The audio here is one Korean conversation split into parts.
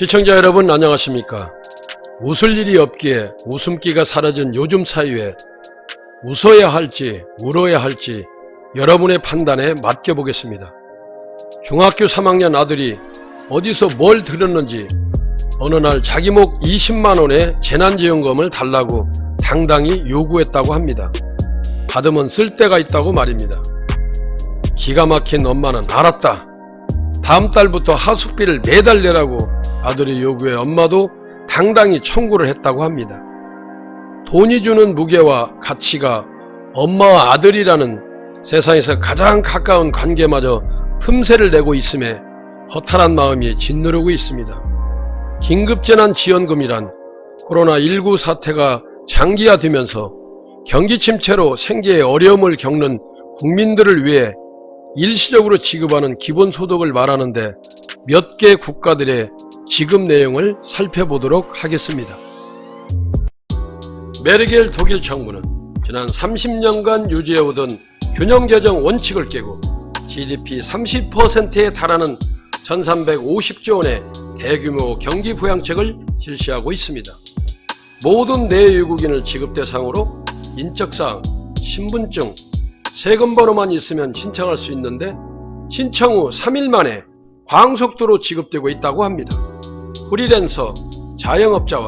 시청자 여러분 안녕하십니까. 웃을 일이 없기에 웃음기가 사라진 요즘 사회에 웃어야 할지 울어야 할지 여러분의 판단에 맡겨보겠습니다. 중학교 3학년 아들이 어디서 뭘 들었는지 어느 날 자기 목 20만원의 재난지원금을 달라고 당당히 요구했다고 합니다. 받으면 쓸 데가 있다고 말입니다. 기가 막힌 엄마는 알았다. 다음 달부터 하숙비를 매달 내라고 아들의 요구에 엄마도 당당히 청구를 했다고 합니다. 돈이 주는 무게와 가치가 엄마와 아들이라는 세상에서 가장 가까운 관계마저 틈새를 내고 있음에 허탈한 마음이 짓누르고 있습니다. 긴급재난지원금이란 코로나19 사태가 장기화되면서 경기 침체로 생계에 어려움을 겪는 국민들을 위해 일시적으로 지급하는 기본소득을 말하는데 몇 개 국가들의 지급 내용을 살펴보도록 하겠습니다. 메르겔 독일 정부는 지난 30년간 유지해오던 균형개정 원칙을 깨고 GDP 30%에 달하는 1350조 원의 대규모 경기 부양책을 실시하고 있습니다. 모든 내외국인을 지급 대상으로 인적사항, 신분증, 세금번호만 있으면 신청할 수 있는데 신청 후 3일 만에 광속도로 지급되고 있다고 합니다. 프리랜서, 자영업자와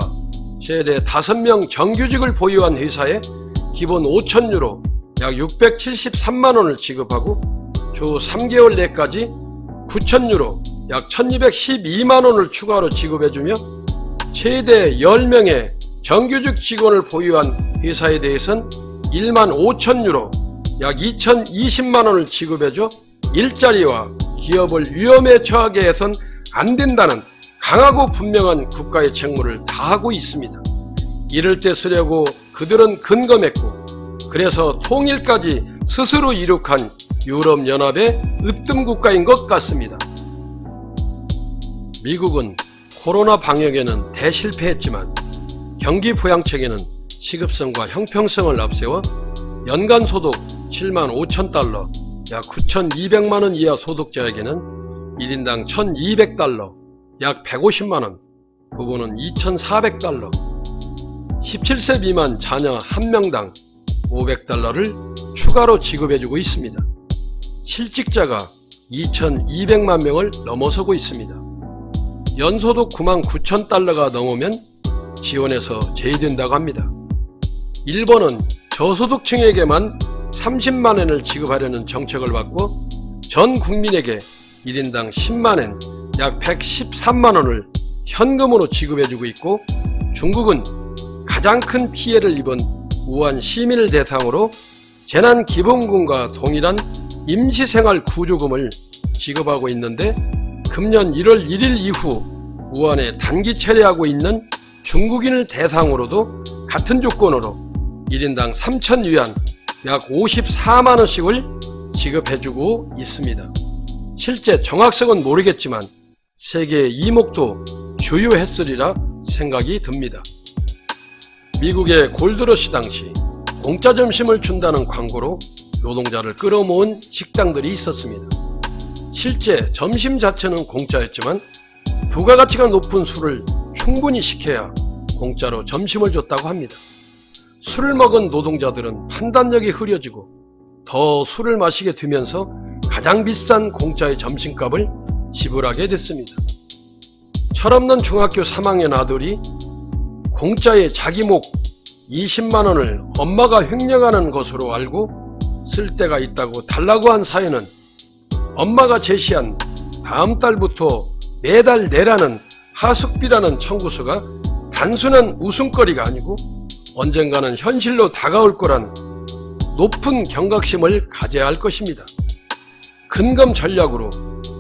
최대 5명 정규직을 보유한 회사에 기본 5,000유로 약 673만원을 지급하고 주 3개월 내까지 9,000유로 약 1,212만원을 추가로 지급해주며 최대 10명의 정규직 직원을 보유한 회사에 대해서는 15,000유로 약 2,020만원을 지급해줘 일자리와 기업을 위험에 처하게 해선 안 된다는 강하고 분명한 국가의 책무를 다하고 있습니다. 이럴 때 쓰려고 그들은 근검했고 그래서 통일까지 스스로 이룩한 유럽연합의 으뜸국가인 것 같습니다. 미국은 코로나 방역에는 대실패했지만 경기 부양책에는 시급성과 형평성을 앞세워 연간 소득 7만 5천 달러 약 9,200만원 이하 소득자에게는 1인당 1,200달러 약 150만원, 부부는 2,400달러, 17세 미만 자녀 1명당 500달러를 추가로 지급해주고 있습니다. 실직자가 2,200만 명을 넘어서고 있습니다. 연소득 9만 9천 달러가 넘으면 지원에서 제외된다고 합니다. 일본은 저소득층에게만 30만엔을 지급하려는 정책을 받고 전 국민에게 1인당 10만엔 약 113만원을 현금으로 지급해주고 있고 중국은 가장 큰 피해를 입은 우한 시민을 대상으로 재난기본금과 동일한 임시생활 구조금을 지급하고 있는데 금년 1월 1일 이후 우한에 단기 체류하고 있는 중국인을 대상으로도 같은 조건으로 1인당 3,000위안 약 54만원씩을 지급해주고 있습니다. 실제 정확성은 모르겠지만 세계의 이목도 주요했으리라 생각이 듭니다. 미국의 골드러시 당시 공짜 점심을 준다는 광고로 노동자를 끌어모은 식당들이 있었습니다. 실제 점심 자체는 공짜였지만 부가가치가 높은 술을 충분히 시켜야 공짜로 점심을 줬다고 합니다. 술을 먹은 노동자들은 판단력이 흐려지고 더 술을 마시게 되면서 가장 비싼 공짜의 점심값을 지불하게 됐습니다. 철없는 중학교 3학년 아들이 공짜에 자기 목 20만원을 엄마가 횡령하는 것으로 알고 쓸 데가 있다고 달라고 한 사연은 엄마가 제시한 다음 달부터 매달 내라는 하숙비라는 청구서가 단순한 웃음거리가 아니고 언젠가는 현실로 다가올 거란 높은 경각심을 가져야 할 것입니다. 근검 전략으로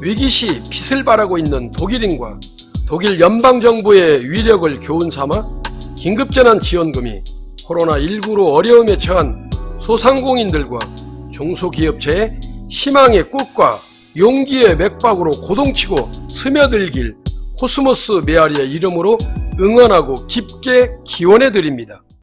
위기시 빚을 바라고 있는 독일인과 독일 연방정부의 위력을 교훈삼아 긴급재난지원금이 코로나19로 어려움에 처한 소상공인들과 중소기업체의 희망의 꽃과 용기의 맥박으로 고동치고 스며들길 코스모스 메아리의 이름으로 응원하고 깊게 기원해드립니다.